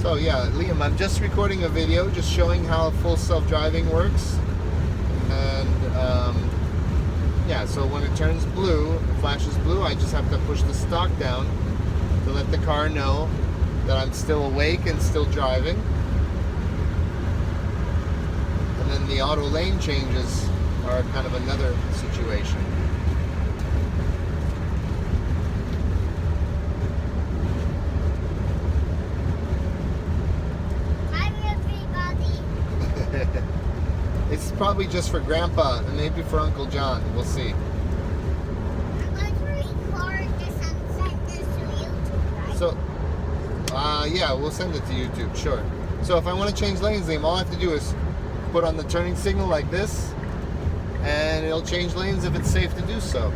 So yeah, Liam, I'm just recording a video just showing how full self-driving works. And yeah, so when it turns blue, it flashes blue, I just have to push the stalk down to let the car know that I'm still awake and still driving. And then the auto lane changes are kind of another situation. It's probably just for Grandpa and maybe for Uncle John. We'll see. I'm going to record this and send this to YouTube, right? So, yeah, we'll send it to YouTube, sure. So if I want to change lanes, Liam, all I have to do is put on the turning signal like this, and it'll change lanes if it's safe to do so.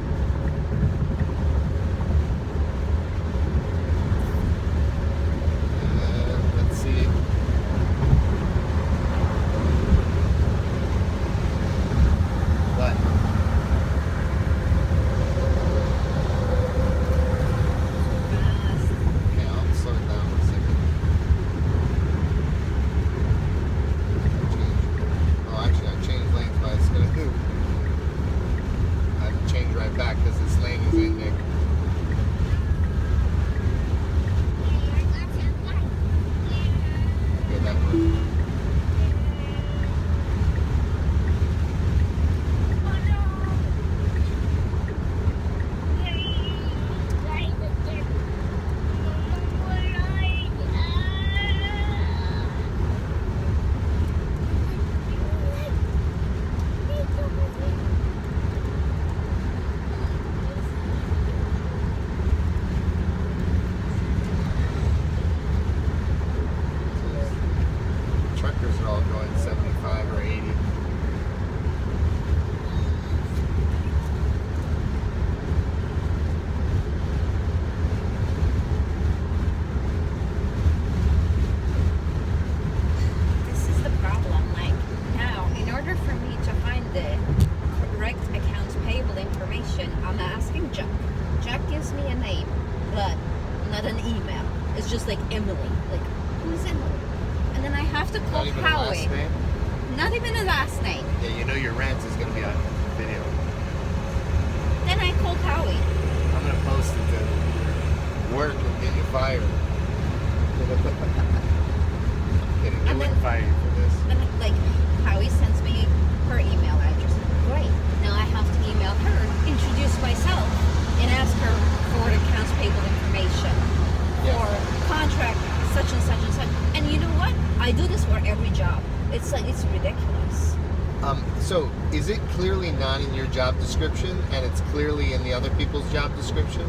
Let's see. What? Okay, I'll slow it down one second. Oh, actually, I changed lanes, but it's gonna do. I have to change right back because this lane is in there. Okay, that worked. Truckers are all going 75 or 80. This is the problem. Like now, in order for me to find the correct accounts payable information, I'm asking Jack. Jack gives me a name, but not an email. It's just like Emily. Like, who's Emily? And then I have to call Not even a Howie. last name? Not even a last name. Yeah, you know your rant is going to be on video. Then I call Howie. I'm going to post it to work and get you fired. I'm kidding. They And wouldn't then- fire you for this. Then like Howie sends me her email address. Great. Now I have to email her, introduce myself, and ask her for accounts payable information, Yes. or contract such and such and such. And you know what? I do this for every job. It's like, it's ridiculous. So, is it clearly not in your job description and it's clearly in the other people's job description?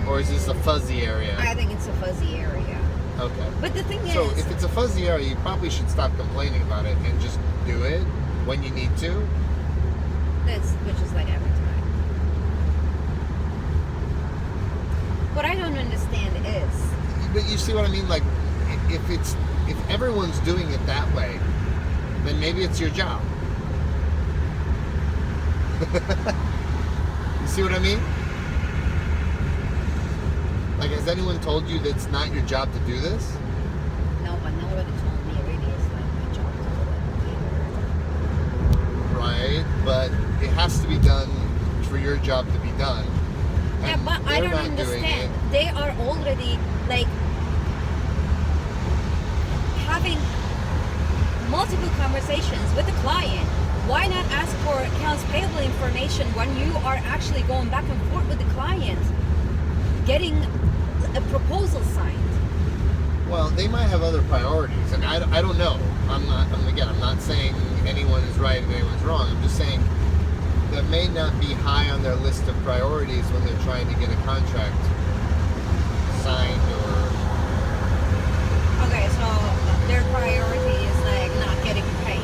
Or is this a fuzzy area? I think it's a fuzzy area. Okay. But the thing So, is, if it's a fuzzy area, you probably should stop complaining about it and just do it when you need to. which is like every time. What I don't understand is, But you see what I mean? Like, if everyone's doing it that way, then maybe it's your job. You see what I mean? Like, has anyone told you that it's not your job to do this? no, but nobody told me really it's like my job to do it. Right, but it has to be done for your job to be done. Yeah, And but I they're don't not doing understand. it. They are already like having multiple conversations with the client. Why not ask for accounts payable information when you are actually going back and forth with the client, getting a proposal signed? Well, they might have other priorities, and I don't know. I'm not saying anyone is right and anyone's wrong. I'm just saying that may not be high on their list of priorities when they're trying to get a contract signed or... Okay, so their priority is like not getting paid.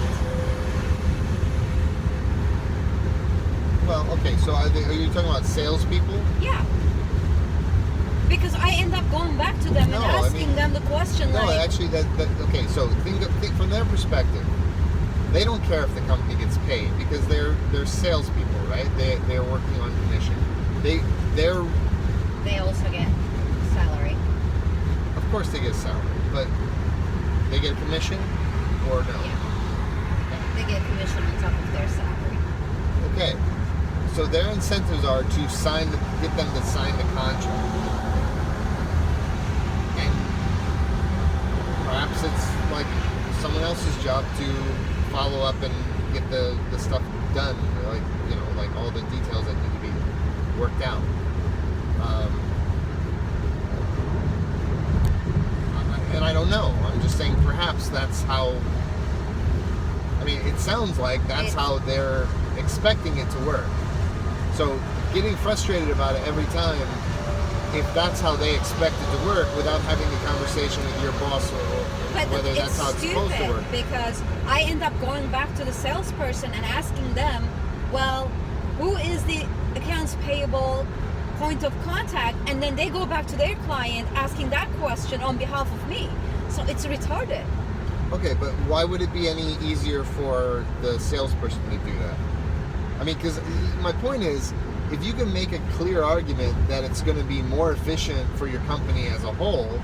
Well, okay, so are you talking about salespeople? Yeah. Because I end up going back to them No, and I asking mean- them the question No, like, actually, okay, so think from their perspective. They don't care if the company gets paid because they're salespeople, right? They're working on commission. They're they also get salary. of course they get salary. but they get a commission or no? Yeah. They get commission on top of their salary. Okay. So their incentives are to get them to sign the contract. And perhaps it's like someone else's job to follow up and get the stuff done, like, you know, like all the details that need to be worked out. And I don't know. I'm just saying perhaps that's how, I mean, it sounds like that's how they're expecting it to work. So getting frustrated about it every time, if that's how they expect it to work, without having a conversation with your boss or whether that's how it's supposed to work. Because I end up going back to the salesperson and asking them, well, who is the accounts payable point of contact? And then they go back to their client asking that question on behalf of me. So it's retarded. Okay, but why would it be any easier for the salesperson to do that? I mean, because my point is, if you can make a clear argument that it's going to be more efficient for your company as a whole,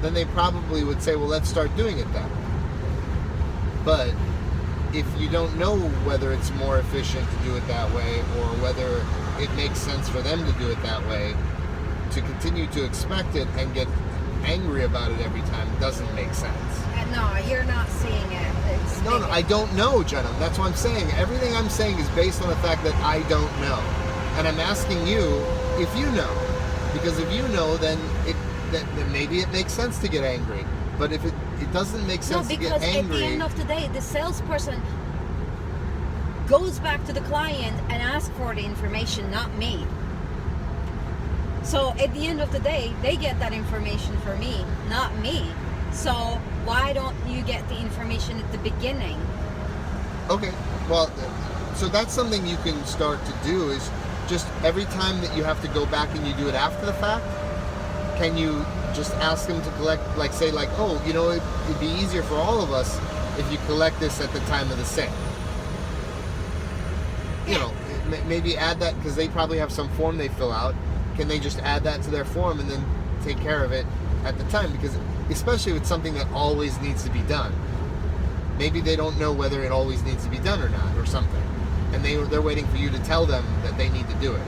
then they probably would say, well, let's start doing it that way. But if you don't know whether it's more efficient to do it that way or whether it makes sense for them to do it that way, to continue to expect it and get angry about it every time doesn't make sense. No, you're not seeing it. No, I don't know, Jenna. That's what I'm saying. Everything I'm saying is based on the fact that I don't know. And I'm asking you if you know. Because if you know, then maybe it makes sense to get angry. But if it doesn't make sense to get angry... No, because at the end of the day, the salesperson goes back to the client and asks for the information, not me. So at the end of the day, they get that information for me, not me. So why don't you get the information at the beginning? Okay, well, so that's something you can start to do, is just every time that you have to go back and you do it after the fact, can you just ask them to collect, like say like, oh, you know, it'd be easier for all of us if you collect this at the time of the sale. You know, maybe add that, because they probably have some form they fill out. Can they just add that to their form and then take care of it at the time? Because especially if it's something that always needs to be done. Maybe they don't know whether it always needs to be done or not, or something. And they're waiting for you to tell them that they need to do it.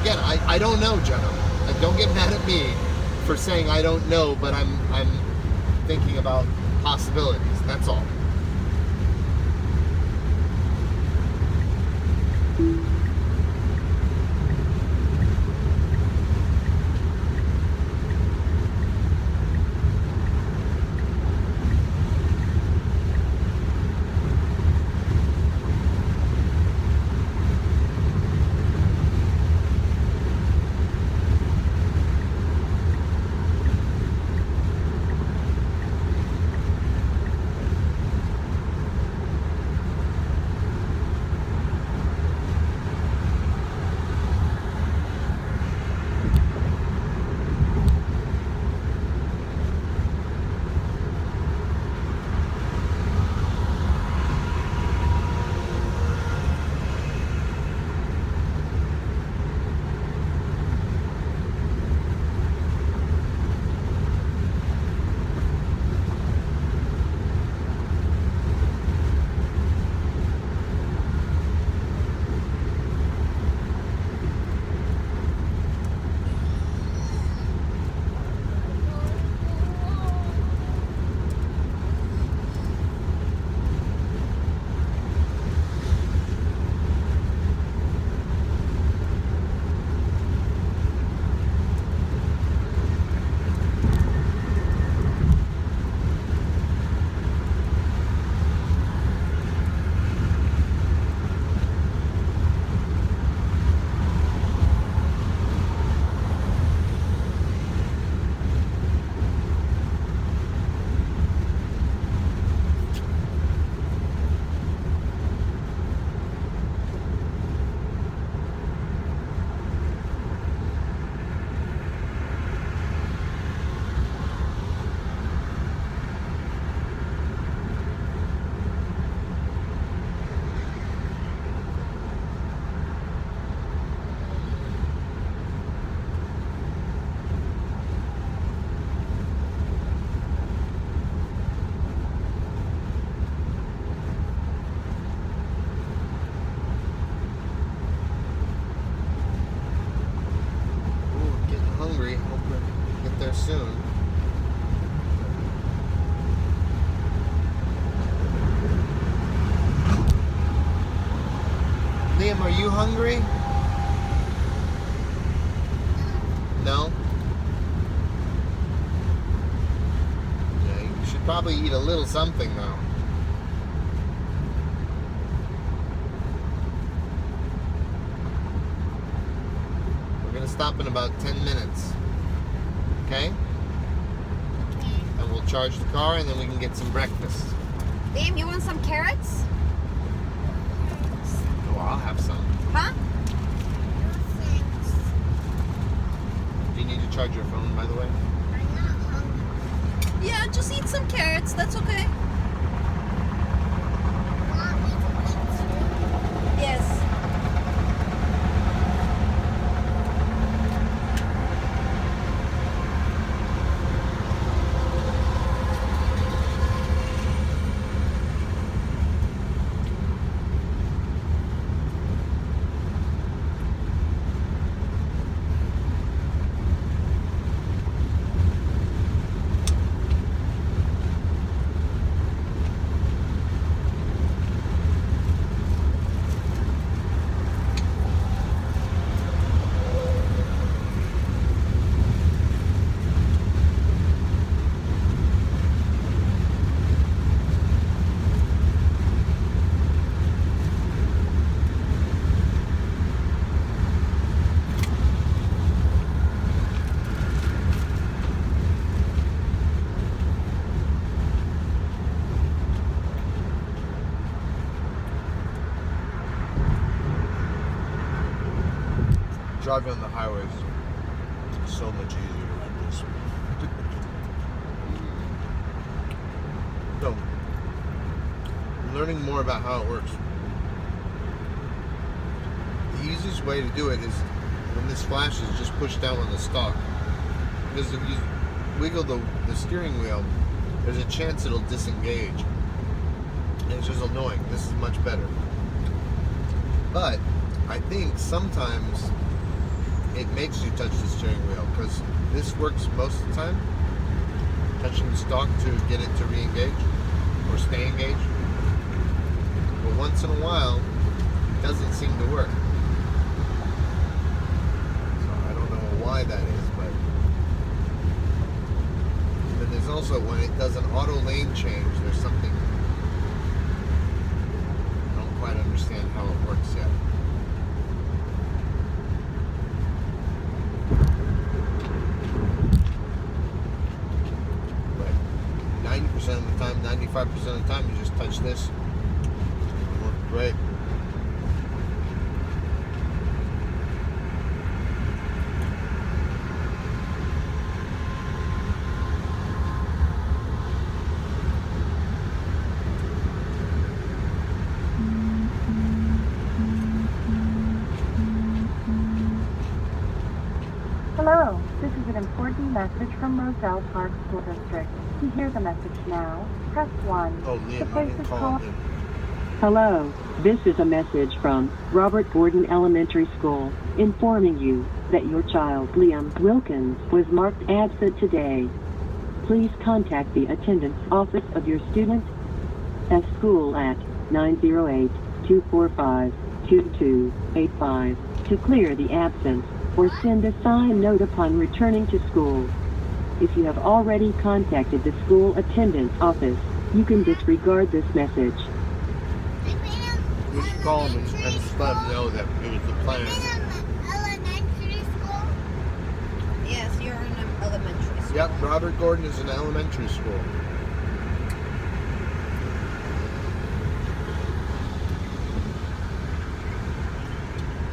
Again, I don't know, Jenna. Don't get mad at me for saying I don't know, but I'm thinking about possibilities. That's all. hungry? No? Yeah, you should probably eat a little something now. We're gonna stop in about 10 minutes. Okay? And we'll charge the car and then we can get some breakfast. Liam, you want some carrots? Oh, I'll have some. Huh? Do you need to charge your phone, by the way? I'm not hungry. Yeah, just eat some carrots. That's okay. Want me to eat too? Yes. Driving on the highways is so much easier like this. So, I'm learning more about how it works. The easiest way to do it is when this flashes, just push down on the stalk. Because if you wiggle the steering wheel, there's a chance it'll disengage. And it's just annoying. This is much better. But I think sometimes it makes you touch the steering wheel because this works most of the time. Touching the stalk to get it to re-engage or stay engaged. But once in a while, it doesn't seem to work. So I don't know why that is, but then there's also when it does an auto lane change, there's something I don't quite understand how it works yet. But 90% of the time, 95% of the time, you just touch this. It works great. Hello, this is an important message from Roselle Park School District. To hear the message now, press 1. Oh, The Liam, you place didn't is call called... him. Hello, this is a message from Robert Gordon Elementary School, informing you that your child, Liam Wilkins, was marked absent today. Please contact the attendance office of your student at school at 908-245-2285 to clear the absence, or send a signed note upon returning to school. If you have already contacted the school attendance office, you can disregard this message. We should call him and just let him know that it was the plan. Elementary school? Yes, you're in an elementary school. Yep, Robert Gordon is an elementary school.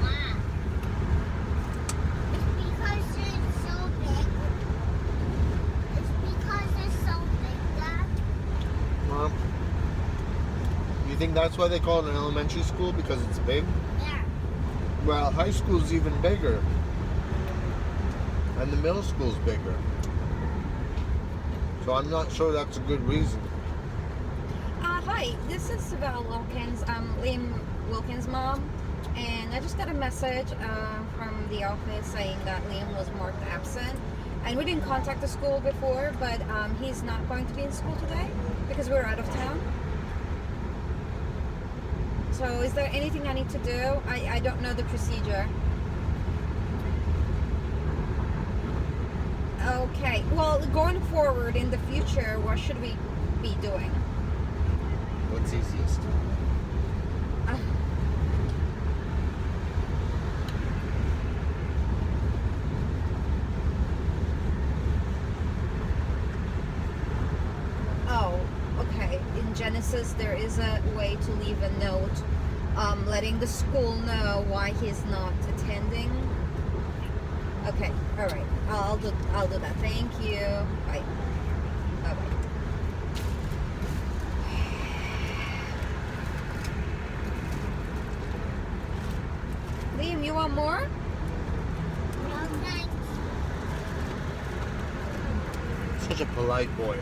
Wow. It's because it's so big. It's because it's so big, Dad. Well, you think that's why they call it an elementary school? Because it's big? Yeah. Well, high school's even bigger. And the middle school's bigger. So I'm not sure that's a good reason. Hi, this is Isabel Wilkins. I'm Liam Wilkins' mom. And I just got a message from the office saying that Liam was marked absent. And we didn't contact the school before, but he's not going to be in school today because we're out of town. So So is there anything I need to do? I don't know the procedure. Okay. Well, going forward in the future, what should we be doing? What's easiest? Oh, okay. In Genesis, there is a way to leave a note letting the school know why he's not attending. Okay, all right. I'll do that. Thank you. Bye. Bye. Liam, you want more? No thanks. Such a polite boy.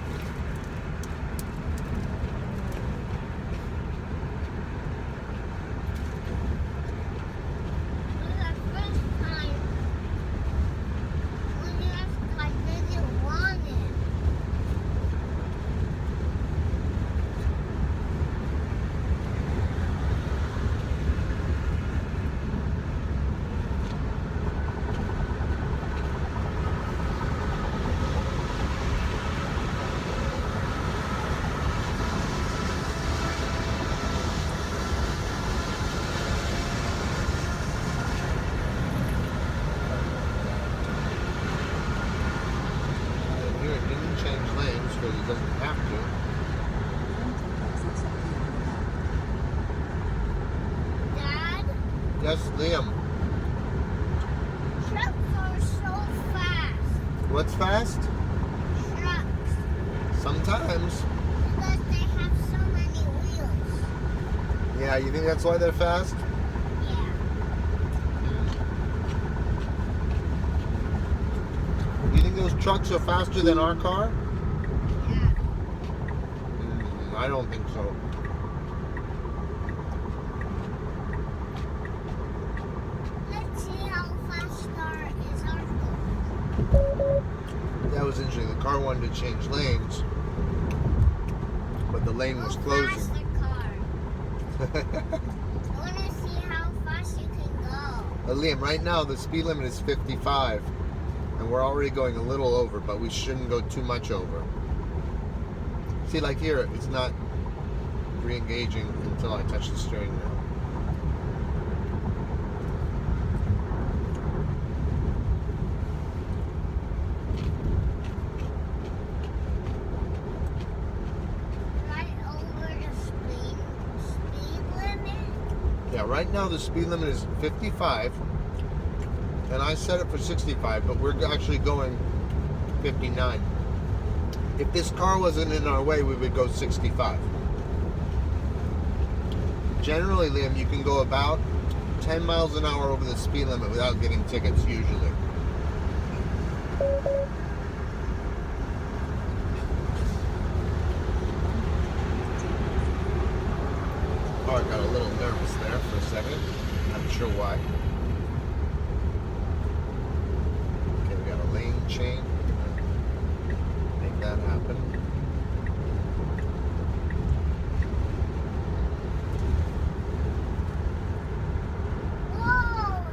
For the first time, when you asked, I didn't want it. Here it didn't change lanes because it doesn't have to. Dad, Yes, Liam. trucks are so fast. What's fast? Trucks. Sometimes. Because they have so many wheels. Yeah, you think that's why they're fast? Yeah. You think those trucks are faster than our car? Yeah. I don't think so. Let's see how fast is our car. That was interesting. The car wanted to change lanes, but the lane was Go closing. faster, car. I want to see how fast you can go. Liam, right now the speed limit is 55, and we're already going a little over, but we shouldn't go too much over. See, like here, it's not re-engaging until I touch the steering wheel. Right over the speed limit. Yeah, right now the speed limit is 55, and I set it for 65, but we're actually going 59. If this car wasn't in our way, we would go 65. Generally, Liam, you can go about 10 miles an hour over the speed limit without getting tickets, usually. Oh, I got a little nervous there for a second. Not sure why. Okay, we got a lane change. Make that happen. Whoa!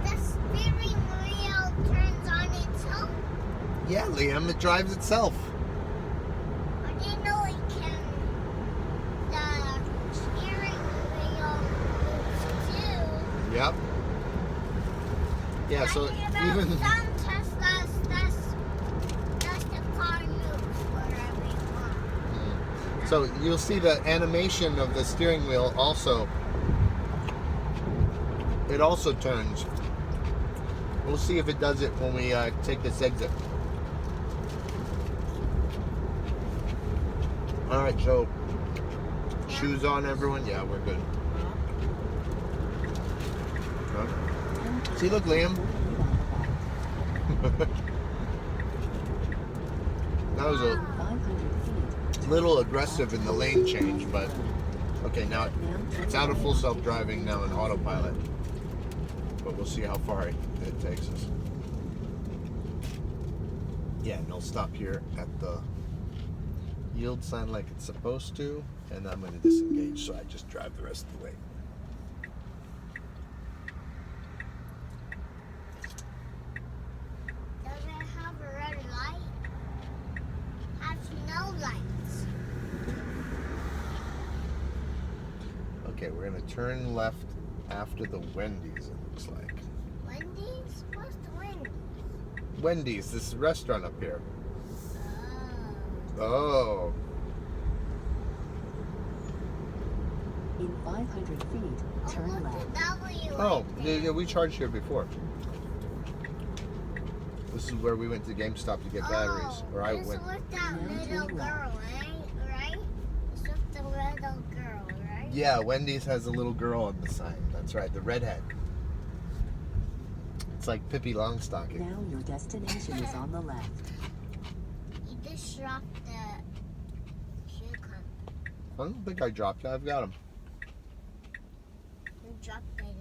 The steering wheel turns on its own. Yeah, Liam, it drives itself. I didn't know it can. The steering wheel moves too. Yep. Yeah, so I hear about even some Teslas, that's the car moves wherever you want. so you'll see the animation of the steering wheel also. It also turns. We'll see if it does it when we take this exit. All right, so shoes on, everyone. Yeah, we're good. Huh? See, look, Liam. That was a little aggressive in the lane change, but okay, now it's out of full self-driving now in autopilot. But we'll see how far it takes us. Yeah, and I'll stop here at the yield sign like it's supposed to, and I'm going to disengage, so I just drive the rest of the way. Does it have a red light? Has no lights. Okay, we're going to turn left after the Wendy's, it looks like. Wendy's? What's the Wendy's? Wendy's, this restaurant up here. Oh. Oh. In 500 feet, turn What's left. the W? Oh, right yeah, there? we charged here before. This is where we went to GameStop to get batteries. Or I this went. was that No, little turn girl, left. right? This was the little girl, right? Yeah, Wendy's has a little girl on the sign. That's right, the redhead. It's like Pippi Longstocking. Now your destination is on the left. You just dropped the shoe cone. I don't think I dropped it. I've got them. You dropped it in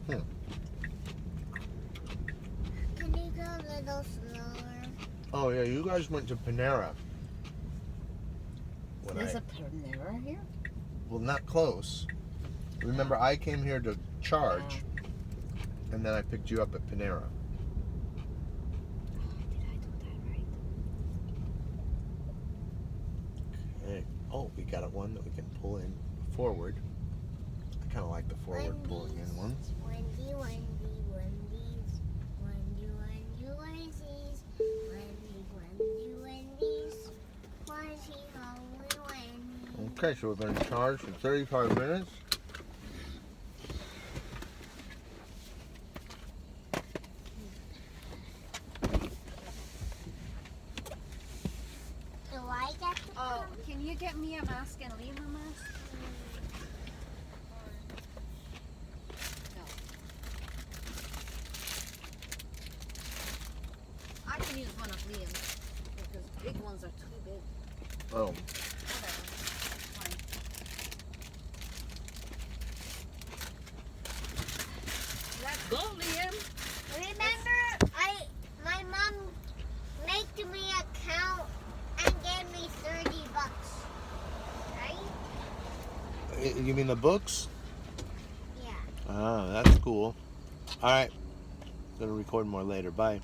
your hand. Can you go a little slower? Oh, yeah, you guys went to Panera. When There's I- a Panera here? Well, not close. Remember, I came here to charge, and then I picked you up at Panera. Did I do that right? Okay. Oh, we got one that we can pull in forward. I kind of like the forward pulling in ones. Wendy, Wendy, Wendy's. Wendy, Wendy, Wendy's. Wendy, Wendy, Wendy's. Wendy, only Wendy. Okay, so we're going to charge for 35 minutes. Do I get to Oh, come? can you get me a mask and Lima mask? No. I can use one of Liam's because big ones are too big. Oh, Whatever. Fine. Let's go, Liam. Remember, my mom made me a count and gave me $30, right? you mean the books? Yeah. Ah, that's cool. All right. Gonna record more later. Bye.